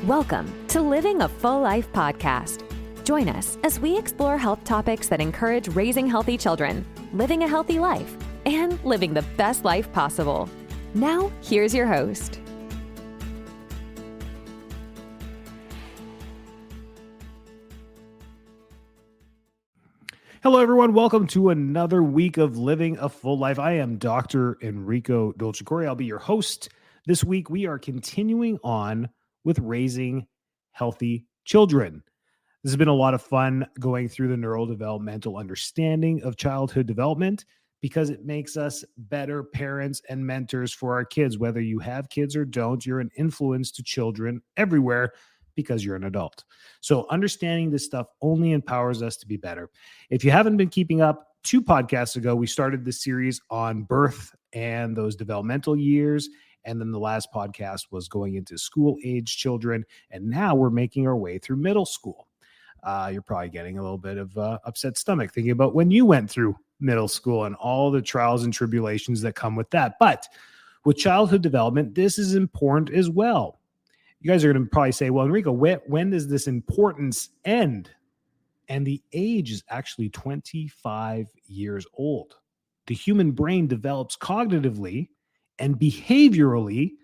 Welcome to Living a Full Life podcast. Join us as we explore health topics that encourage raising healthy children, living a healthy life, and living the best life possible. Now, here's your host. Hello, everyone. Welcome to another week of Living a Full Life. I am Dr. Enrico Dolcecore. I'll be your host. This week, we are continuing on with raising healthy children. This has been a lot of fun going through the neurodevelopmental understanding of childhood development because it makes us better parents and mentors for our kids. Whether you have kids or don't, you're an influence to children everywhere because you're an adult. So understanding this stuff only empowers us to be better. If you haven't been keeping up, 2 podcasts ago, we started this series on birth and those developmental years. And then the last podcast was going into school-age children. And now we're making our way through middle school. You're probably getting a little bit of upset stomach thinking about when you went through middle school and all the trials and tribulations that come with that. But with childhood development, this is important as well. You guys are going to probably say, well, Enrico, when does this importance end? And the age is actually 25 years old. The human brain develops cognitively and behaviorally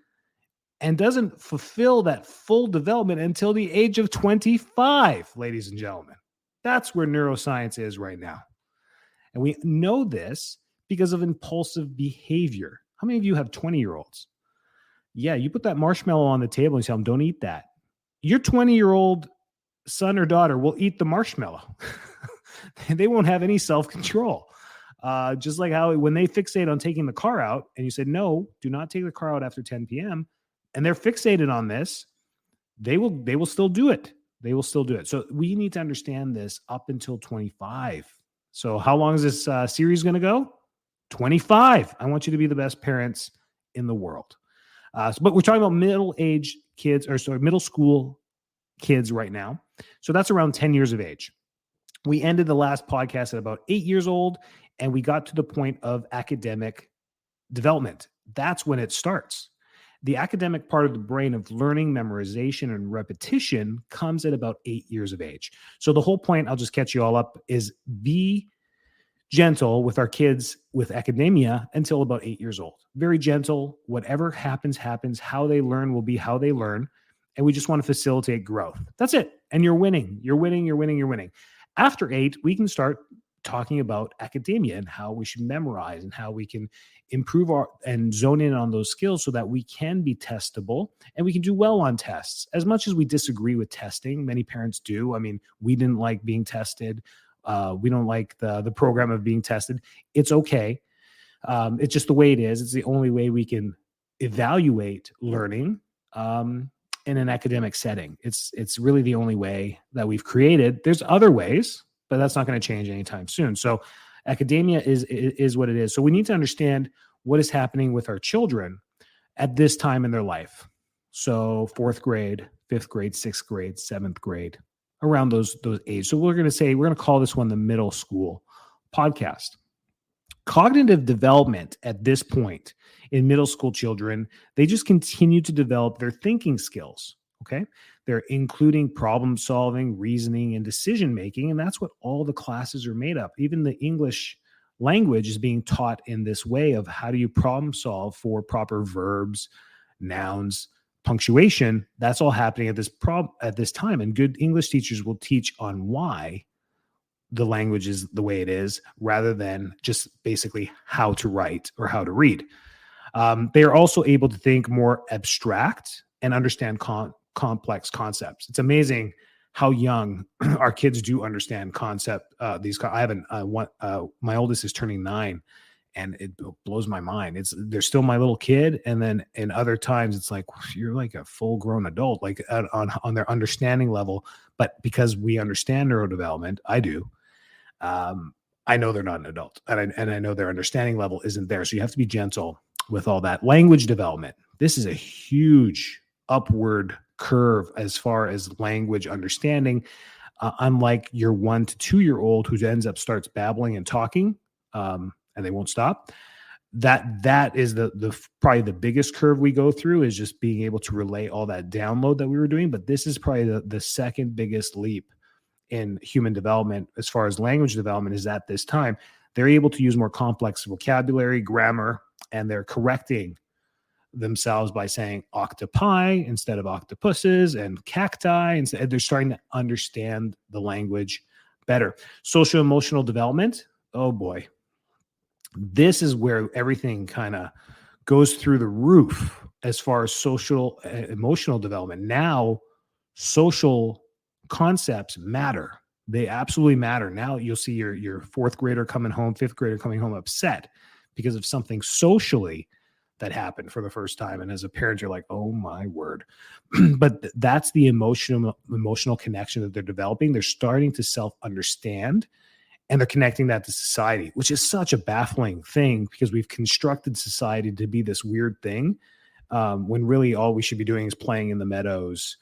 and doesn't fulfill that full development until the age of 25, ladies and gentlemen. That's where neuroscience is right now. And we know this because of impulsive behavior. How many of you have 20-year-olds? Yeah, you put that marshmallow on the table and tell them, don't eat that. Your 20-year-old son or daughter will eat the marshmallow. They won't have any self-control. Just like how when they fixate on taking the car out and you said, no, do not take the car out after 10 p.m. and they're fixated on this, they will still do it. They will still do it. So we need to understand this up until 25. So how long is this series going to go? 25. I want you to be the best parents in the world. But we're talking about middle school kids right now. So that's around 10 years of age. We ended the last podcast at about 8 years old, and we got to the point of academic development. That's when it starts. The academic part of the brain of learning, memorization, and repetition comes at about 8 years of age. So the whole point, I'll just catch you all up, is be gentle with our kids with academia until about 8 years old. Very gentle. Whatever happens, happens. How they learn will be how they learn. And we just want to facilitate growth. That's it. And you're winning. You're winning. You're winning. You're winning. After 8, we can start talking about academia and how we should memorize and how we can improve and zone in on those skills so that we can be testable and we can do well on tests. As much as we disagree with testing, many parents do. I mean, we didn't like being tested. We don't like the program of being tested. It's okay. It's just the way it is. It's the only way we can evaluate learning in an academic setting. It's really the only way that we've created. There's other ways, but that's not going to change anytime soon. So academia is what it is. So we need to understand what is happening with our children at this time in their life. So 4th grade, 5th grade, 6th grade, 7th grade, around those ages. So we're going to call this one the middle school podcast. Cognitive development at this point in middle school children, they just continue to develop their thinking skills. Okay. They're including problem solving, reasoning, and decision making. And that's what all the classes are made up. Even the English language is being taught in this way of how do you problem solve for proper verbs, nouns, punctuation. That's all happening at this time. And good English teachers will teach on why the language is the way it is, rather than just basically how to write or how to read. They are also able to think more abstract and understand complex concepts. It's amazing how young our kids do understand concept. I haven't. My oldest is turning 9, and it blows my mind. They're still my little kid, and then in other times it's like you're like a full-grown adult, like on their understanding level. But because we understand neurodevelopment, I do. I know they're not an adult, and I know their understanding level isn't there. So you have to be gentle with all that. Language development. This is a huge upward curve as far as language understanding. Unlike your 1 to 2 year old who starts babbling and talking, and they won't stop. that is the probably the biggest curve we go through, is just being able to relay all that download that we were doing. But this is probably the second biggest leap in human development as far as language development, is at this time. They're able to use more complex vocabulary, grammar, and they're correcting themselves by saying octopi instead of octopuses, and cacti. And they're starting to understand the language better. Social emotional development. Oh boy. This is where everything kind of goes through the roof as far as social emotional development. Now, social concepts matter. They absolutely matter. Now you'll see your fourth grader coming home, fifth grader coming home upset because of something socially that happened for the first time. And as a parent, you're like, oh my word. But that's the emotional connection that they're developing. They're starting to self-understand, and they're connecting that to society, which is such a baffling thing, because we've constructed society to be this weird thing, when really all we should be doing is playing in the meadows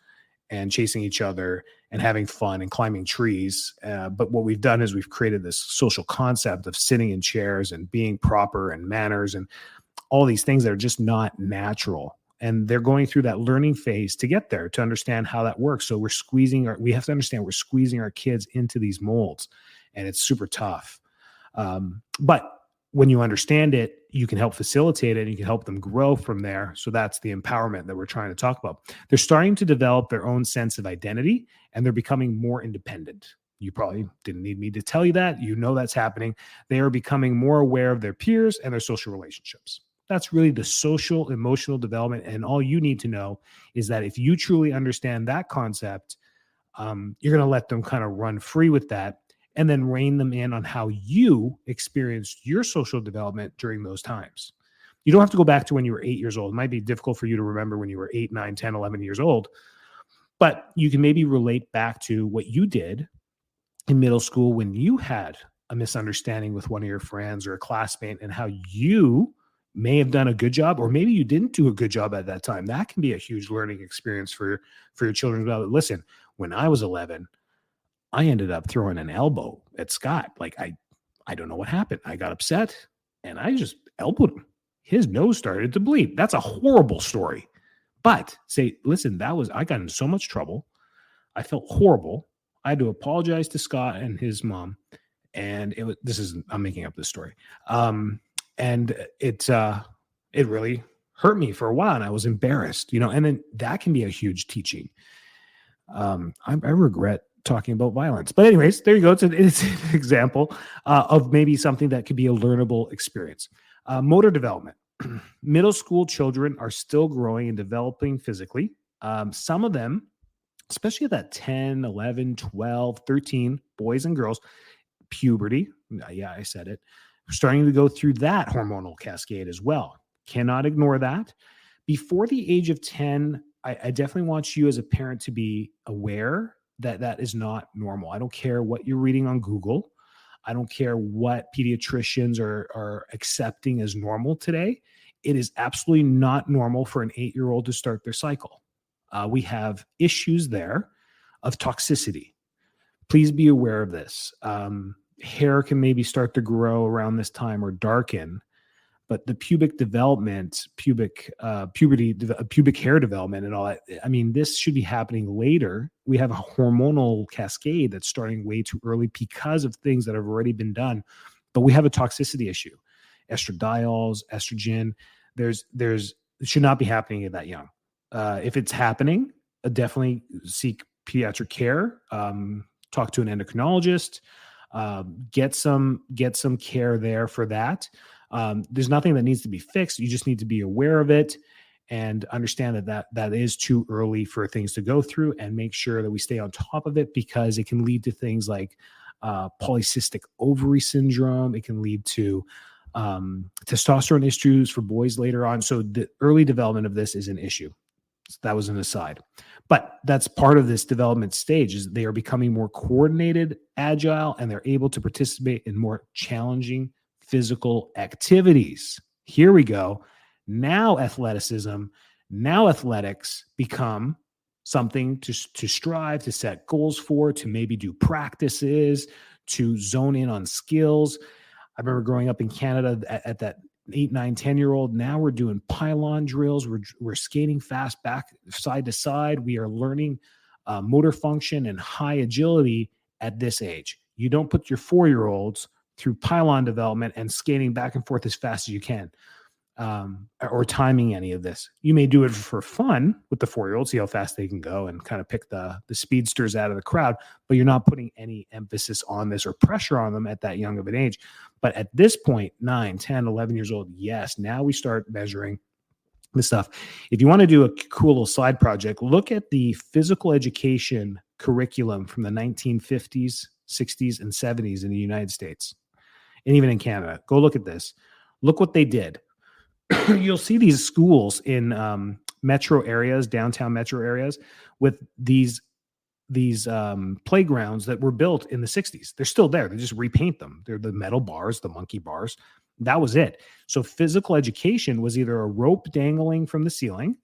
and chasing each other and having fun and climbing trees. But what we've done is we've created this social concept of sitting in chairs and being proper and manners and all these things that are just not natural. And they're going through that learning phase to get there, to understand how that works. So we have to understand we're squeezing our kids into these molds, and it's super tough. But when you understand it, you can help facilitate it, and you can help them grow from there. So that's the empowerment that we're trying to talk about. They're starting to develop their own sense of identity, and they're becoming more independent. You probably didn't need me to tell you that. You know that's happening. They are becoming more aware of their peers and their social relationships. That's really the social emotional development. And all you need to know is that if you truly understand that concept, you're going to let them kind of run free with that, and then rein them in on how you experienced your social development during those times. You don't have to go back to when you were 8 years old. It might be difficult for you to remember when you were 8, 9, 10, 11 years old, but you can maybe relate back to what you did in middle school when you had a misunderstanding with one of your friends or a classmate, and how you may have done a good job, or maybe you didn't do a good job at that time. That can be a huge learning experience for your children. Listen, when I was 11, I ended up throwing an elbow at Scott. Like, I don't know what happened. I got upset and I just elbowed him. His nose started to bleed. That's a horrible story. But say, listen, I got in so much trouble. I felt horrible. I had to apologize to Scott and his mom. And I'm making up this story. And it really hurt me for a while, and I was embarrassed, and then that can be a huge teaching. I regret talking about violence, but anyways, there you go. It's an example of maybe something that could be a learnable experience. Motor development. Middle school children are still growing and developing physically. Some of them, especially at that 10, 11, 12, 13, boys and girls, puberty. Yeah, I said it. We're starting to go through that hormonal cascade as well. Cannot ignore that. Before the age of 10, I definitely want you as a parent to be aware that that is not normal. I don't care what you're reading on Google. I don't care what pediatricians are accepting as normal today. It is absolutely not normal for an 8-year-old to start their cycle. We have issues there of toxicity. Please be aware of this. Hair can maybe start to grow around this time or darken, but the pubic development, pubic hair development and all that, I mean, this should be happening later. We have a hormonal cascade that's starting way too early because of things that have already been done, but we have a toxicity issue. Estradiols, estrogen, it should not be happening at that young. If it's happening, definitely seek pediatric care, talk to an endocrinologist, get some care there for that. There's nothing that needs to be fixed. You just need to be aware of it and understand that is too early for things to go through, and make sure that we stay on top of it, because it can lead to things like polycystic ovary syndrome. It can lead to testosterone issues for boys later on. So the early development of this is an issue. So that was an aside. But that's part of this development stage, is they are becoming more coordinated, agile, and they're able to participate in more challenging physical activities. Here we go. Now athleticism, now athletics become something to strive, to set goals for, to maybe do practices, to zone in on skills. I remember growing up in Canada at that 8, 9, 10-year-old. Now we're doing pylon drills. We're skating fast back side to side. We are learning motor function and high agility at this age. You don't put your 4-year-olds through pylon development and skating back and forth as fast as you can, or timing any of this. You may do it for fun with the 4-year-olds, see how fast they can go and kind of pick the speedsters out of the crowd, but you're not putting any emphasis on this or pressure on them at that young of an age. But at this point, 9, 10, 11 years old, yes, now we start measuring this stuff. If you want to do a cool little side project, look at the physical education curriculum from the 1950s, 60s, and 70s in the United States, and even in Canada. Go look at this. Look what they did. You'll see these schools in metro areas, downtown metro areas, with these playgrounds that were built in the 60s. They're still there. They just repaint them. They're the metal bars, the monkey bars. That was it. So physical education was either a rope dangling from the ceiling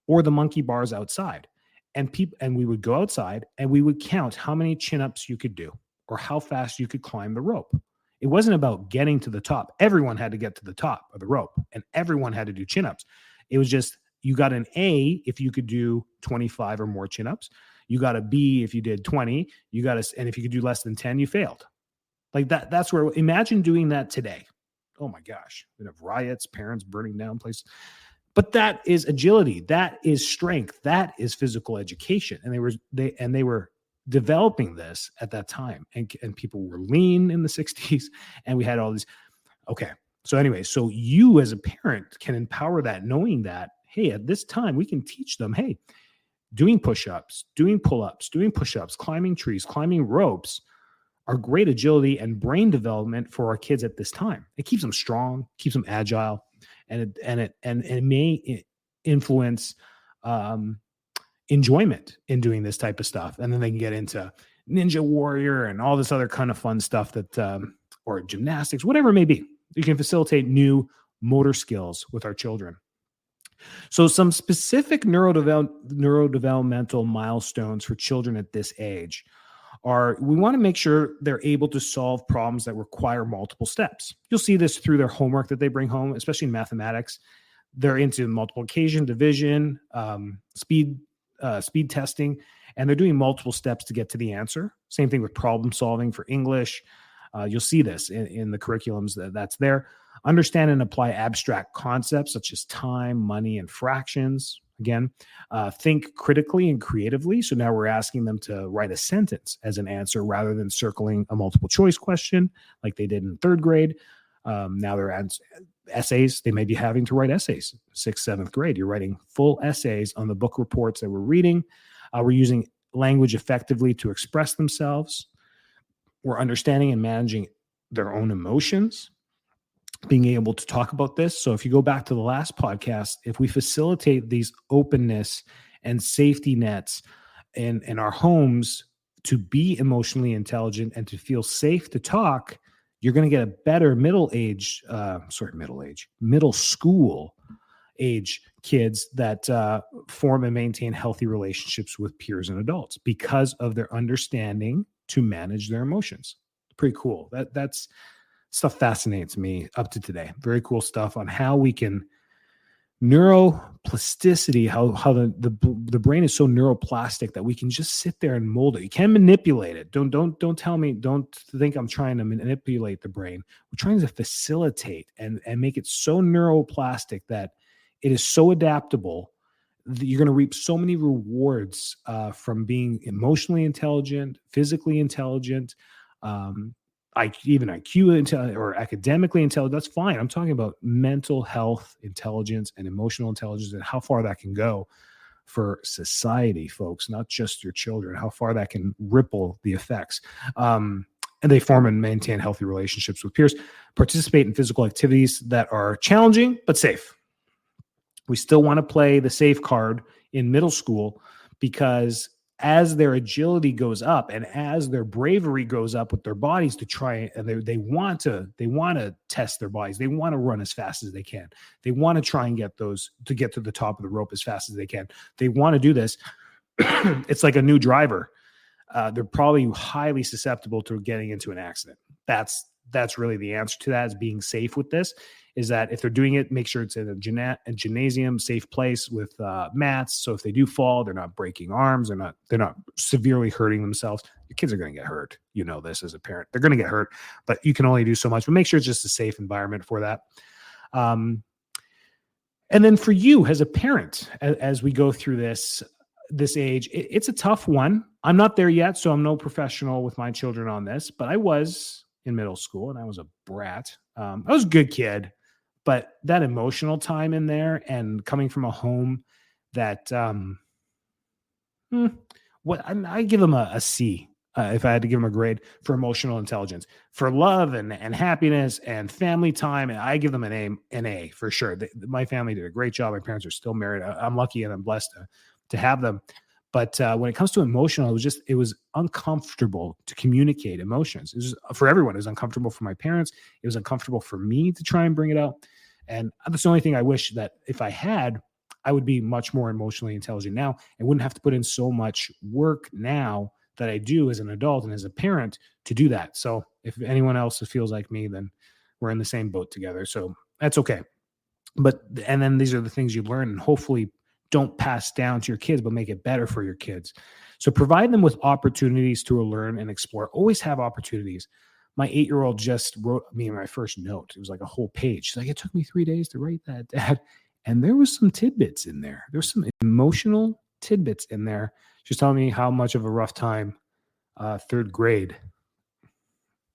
or the monkey bars outside. And we would go outside and we would count how many chin-ups you could do or how fast you could climb the rope. It wasn't about getting to the top. Everyone had to get to the top of the rope and everyone had to do chin-ups. It was just, you got an A if you could do 25 or more chin-ups. You got a B if you did 20. And if you could do less than 10, you failed. Like that. That's where, imagine doing that today. Oh my gosh. We'd have riots, parents burning down places. But that is agility. That is strength. That is physical education. And they were developing this at that time. And people were lean in the 60s. And we had all these. Okay. So anyway, so you as a parent can empower that, knowing that, hey, at this time we can teach them, hey, doing push-ups, doing pull-ups, doing push-ups, climbing trees, climbing ropes are great agility and brain development for our kids at this time. It keeps them strong, keeps them agile, and it may influence enjoyment in doing this type of stuff. And then they can get into Ninja Warrior and all this other kind of fun stuff that, or gymnastics, whatever it may be. You can facilitate new motor skills with our children. So some specific neurodevelopmental milestones for children at this age are, we want to make sure they're able to solve problems that require multiple steps. You'll see this through their homework that they bring home, especially in mathematics. They're into multiplication, division, speed testing, and they're doing multiple steps to get to the answer. Same thing with problem solving for English. You'll see this in the curriculums that's there. Understand and apply abstract concepts such as time, money, and fractions. Again, think critically and creatively. So now we're asking them to write a sentence as an answer rather than circling a multiple choice question like they did in 3rd grade. Now they're essays. They may be having to write essays. 6th, 7th grade, you're writing full essays on the book reports that we're reading. We're using language effectively to express themselves. We're understanding and managing their own emotions, being able to talk about this. So if you go back to the last podcast, if we facilitate these openness and safety nets in our homes to be emotionally intelligent and to feel safe to talk, you're going to get a better middle school age kids that form and maintain healthy relationships with peers and adults because of their understanding to manage their emotions. Pretty cool. That's stuff fascinates me up to today. Very cool stuff on how we can neuroplasticity, how the brain is so neuroplastic that we can just sit there and mold it. You can manipulate it. Don't tell me, don't think I'm trying to manipulate the brain. We're trying to facilitate and make it so neuroplastic that it is so adaptable that you're going to reap so many rewards from being emotionally intelligent, physically intelligent, even IQ or academically intelligent. That's fine. I'm talking about mental health intelligence and emotional intelligence and how far that can go for society, folks, not just your children, how far that can ripple the effects. And they form and maintain healthy relationships with peers, participate in physical activities that are challenging but safe. We still want to play the safe card in middle school because as their agility goes up and as their bravery goes up with their bodies to try, and they want to test their bodies. They want to run as fast as they can. They want to try and get to the top of the rope as fast as they can. They want to do this. It's like a new driver. They're probably highly susceptible to getting into an accident. That's really the answer to that, is being safe with this. is that if they're doing it, make sure it's in a gymnasium, safe place with mats. So if they do fall, they're not breaking arms. They're not severely hurting themselves. Your kids are going to get hurt. You know this as a parent. They're going to get hurt, but you can only do so much. But make sure it's just a safe environment for that. And then for you as a parent, as we go through this age, it's a tough one. I'm not there yet, so I'm no professional with my children on this, but I was in middle school and I was a brat. I was a good kid, but that emotional time in there and coming from a home that, I give them a C. If I had to give them a grade for emotional intelligence, for love and happiness and family time, I give them an A for sure. My family did a great job. My parents are still married. I'm lucky and I'm blessed to have them. But when it comes to emotional, it was uncomfortable to communicate emotions. It was for everyone. It was uncomfortable for my parents. It was uncomfortable for me to try and bring it out. And that's the only thing I wish that if I had, I would be much more emotionally intelligent now and wouldn't have to put in so much work now that I do as an adult and as a parent to do that. So if anyone else feels like me, then we're in the same boat together. So that's okay. And then these are the things you learn and hopefully don't pass down to your kids, but make it better for your kids. So provide them with opportunities to learn and explore. Always have opportunities. My 8-year-old just wrote me my first note. It was like a whole page. She's like, it took me 3 days to write that, Dad. And there was some tidbits in there. There's some emotional tidbits in there. She's telling me how much of a rough time third grade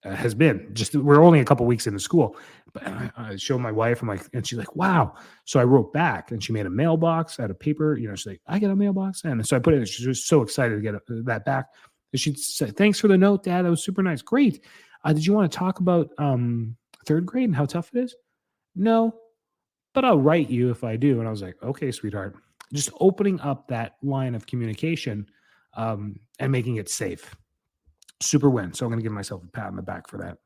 has been. Just we're only a couple weeks into school, but I showed my wife. I'm like, and she's like, "Wow!" So I wrote back, and she made a mailbox out of paper. She's like, "I get a mailbox," and so I put it. She was so excited to get that back. And she said, "Thanks for the note, Dad. That was super nice. Great. Did you want to talk about third grade and how tough it is?" "No, but I'll write you if I do." And I was like, "Okay, sweetheart." Just opening up that line of communication and making it safe. Super win. So I'm going to give myself a pat on the back for that.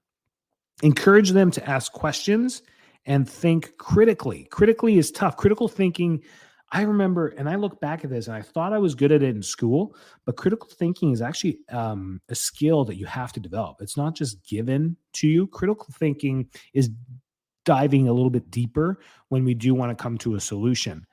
Encourage them to ask questions and think critically. Critically is tough. Critical thinking, I remember, and I look back at this and I thought I was good at it in school, but critical thinking is actually a skill that you have to develop. It's not just given to you. Critical thinking is diving a little bit deeper when we do want to come to a solution.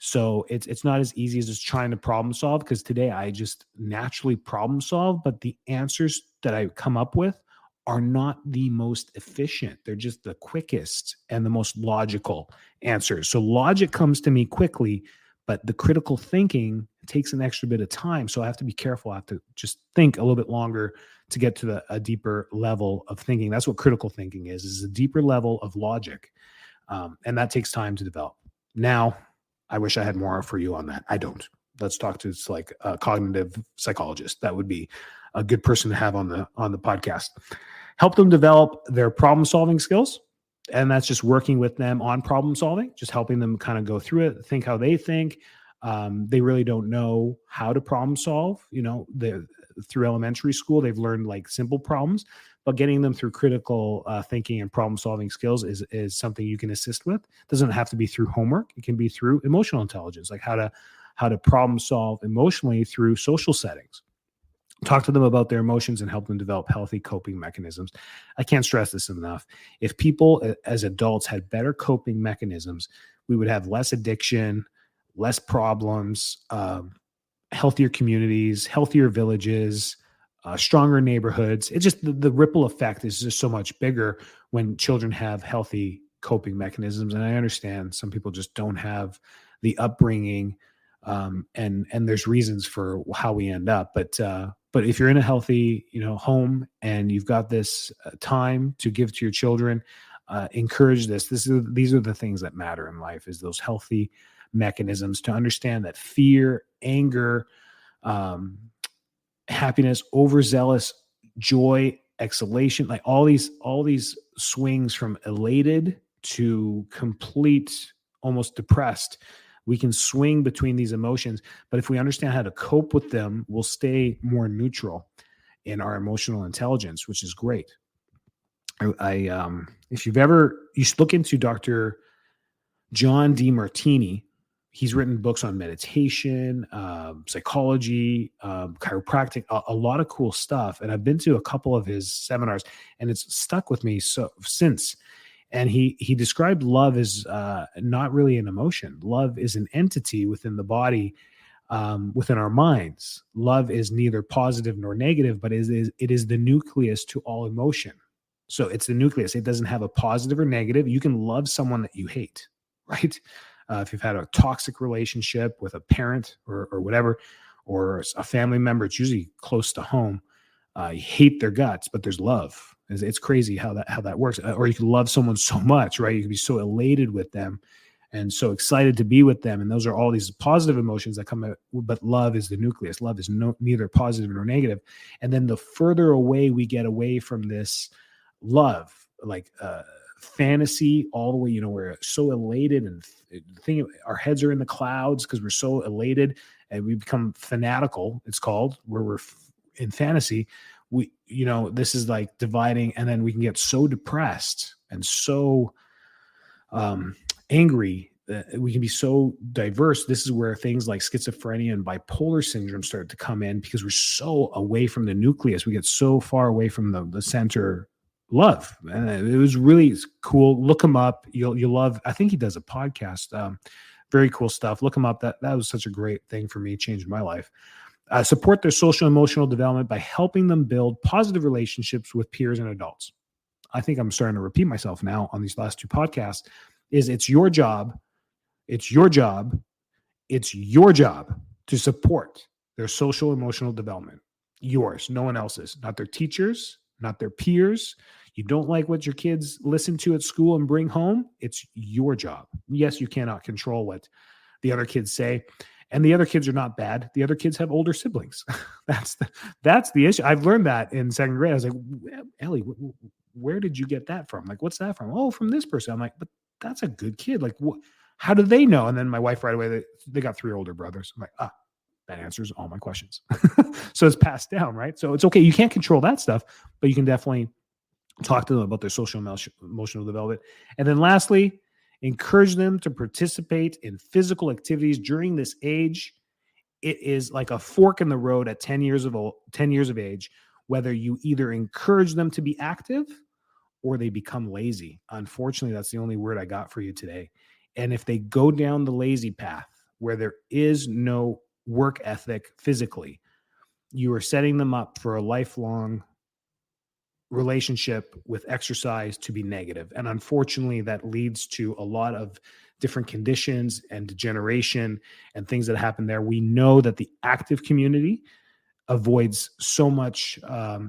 So it's not as easy as just trying to problem solve, because today I just naturally problem solve, but the answers that I come up with are not the most efficient. They're just the quickest and the most logical answers. So logic comes to me quickly, but the critical thinking takes an extra bit of time. So I have to be careful. I have to just think a little bit longer to get to a deeper level of thinking. That's what critical thinking is a deeper level of logic. And that takes time to develop. Now, I wish I had more for you on that. I don't. Let's talk to like a cognitive psychologist. That would be a good person to have on the podcast. Help them develop their problem solving skills. And that's just working with them on problem solving, just helping them kind of go through it, think how they think. They really don't know how to problem solve. Through elementary school, they've learned like simple problems, but getting them through critical thinking and problem solving skills is something you can assist with. It doesn't have to be through homework. It can be through emotional intelligence, like how to problem solve emotionally through social settings. Talk to them about their emotions and help them develop healthy coping mechanisms. I can't stress this enough. If people as adults had better coping mechanisms, we would have less addiction, less problems, healthier communities, healthier villages, stronger neighborhoods. It's just the ripple effect is just so much bigger when children have healthy coping mechanisms. And I understand some people just don't have the upbringing, and there's reasons for how we end up. But if you're in a healthy, home and you've got this time to give to your children, encourage this. These are the things that matter in life, is those healthy mechanisms to understand that fear, anger, happiness, overzealous, joy, exhalation, like all these swings from elated to complete, almost depressed. We can swing between these emotions, but if we understand how to cope with them, we'll stay more neutral in our emotional intelligence, which is great. If you should look into Dr. John Demartini. He's written books on meditation, psychology, chiropractic, a lot of cool stuff. And I've been to a couple of his seminars, and it's stuck with me since. And he described love as not really an emotion. Love is an entity within the body, within our minds. Love is neither positive nor negative, but it is the nucleus to all emotion. So it's the nucleus. It doesn't have a positive or negative. You can love someone that you hate, right? If you've had a toxic relationship with a parent or whatever, or a family member, it's usually close to home. You hate their guts, but there's love. It's crazy how that works. Or you can love someone so much, right? You can be so elated with them and so excited to be with them. And those are all these positive emotions that come out, but love is the nucleus. Love is neither positive nor negative. And then the further away we get away from this love, like fantasy, all the way, we're so elated and our heads are in the clouds because we're so elated and we become fanatical, it's called, where we're in fantasy. This is like dividing, and then we can get so depressed and so angry. We can be so diverse. This is where things like schizophrenia and bipolar syndrome start to come in because we're so away from the nucleus. We get so far away from the center love. And it was really cool. Look him up. You'll love. I think he does a podcast. Very cool stuff. Look him up. That was such a great thing for me. Changed my life. Support their social and emotional development by helping them build positive relationships with peers and adults. I think I'm starting to repeat myself now on these last two podcasts. It's your job to support their social emotional development. Yours, no one else's, not their teachers, not their peers. You don't like what your kids listen to at school and bring home. It's your job. Yes, you cannot control what the other kids say. And the other kids are not bad. The other kids have older siblings. That's the issue. I've learned that in second grade. I was like, Ellie, where did you get that from? Like, what's that from? Oh, from this person. I'm like, but that's a good kid. Like, how do they know? And then my wife right away, they got 3 older brothers. I'm like, that answers all my questions. So it's passed down, right? So it's okay. You can't control that stuff, but you can definitely talk to them about their social emotional development. And then lastly, encourage them to participate in physical activities during this age. It is like a fork in the road at 10 years of age, whether you either encourage them to be active or they become lazy. Unfortunately, that's the only word I got for you today. And if they go down the lazy path where there is no work ethic physically, you are setting them up for a lifelong relationship with exercise to be negative. And unfortunately, that leads to a lot of different conditions and degeneration and things that happen there. We know that the active community avoids so much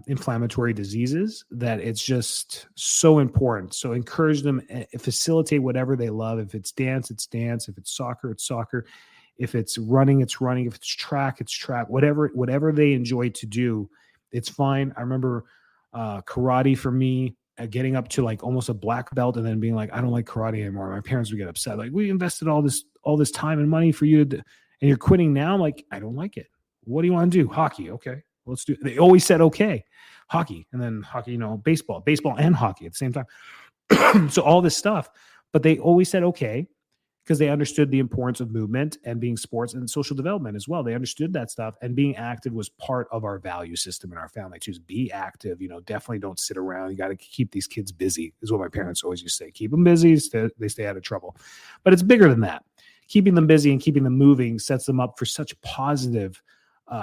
inflammatory diseases that it's just so important. So encourage them, facilitate whatever they love. If it's dance, it's dance. If it's soccer, it's soccer. If it's running, it's running. If it's track, it's track. Whatever they enjoy to do, it's fine. I remember karate for me, getting up to like almost a black belt and then being like, I don't like karate anymore. My parents would get upset. Like, we invested all this time and money for you and you're quitting now. I'm like, I don't like it. What do you want to do? Hockey. Okay, let's do it. They always said, okay, hockey. And then hockey, baseball and hockey at the same time. So all this stuff, but they always said, okay, because they understood the importance of movement and being sports and social development as well. They understood that stuff, and being active was part of our value system in our family too. Be active, definitely don't sit around. You got to keep these kids busy is what my parents always used to say. Keep them busy, they stay out of trouble. But it's bigger than that. Keeping them busy and keeping them moving sets them up for such positive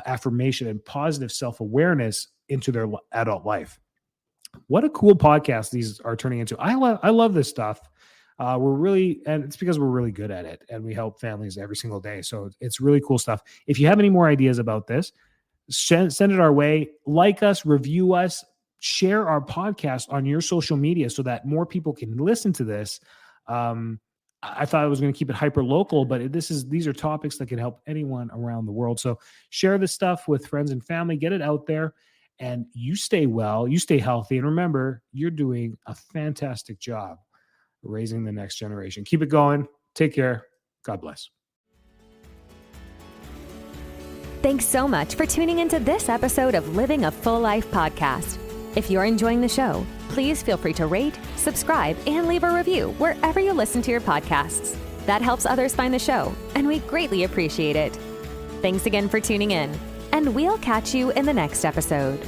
affirmation and positive self-awareness into their adult life. What a cool podcast these are turning into. I love this stuff. And it's because we're really good at it and we help families every single day. So it's really cool stuff. If you have any more ideas about this, send it our way. Like us, review us, share our podcast on your social media so that more people can listen to this. I thought I was going to keep it hyper local, but these are topics that can help anyone around the world. So share this stuff with friends and family, get it out there, and you stay well, you stay healthy. And remember, you're doing a fantastic job raising the next generation. Keep it going. Take care. God bless. Thanks so much for tuning into this episode of Living a Full Life podcast. If you're enjoying the show, please feel free to rate, subscribe, and leave a review wherever you listen to your podcasts. That helps others find the show, and we greatly appreciate it. Thanks again for tuning in, and we'll catch you in the next episode.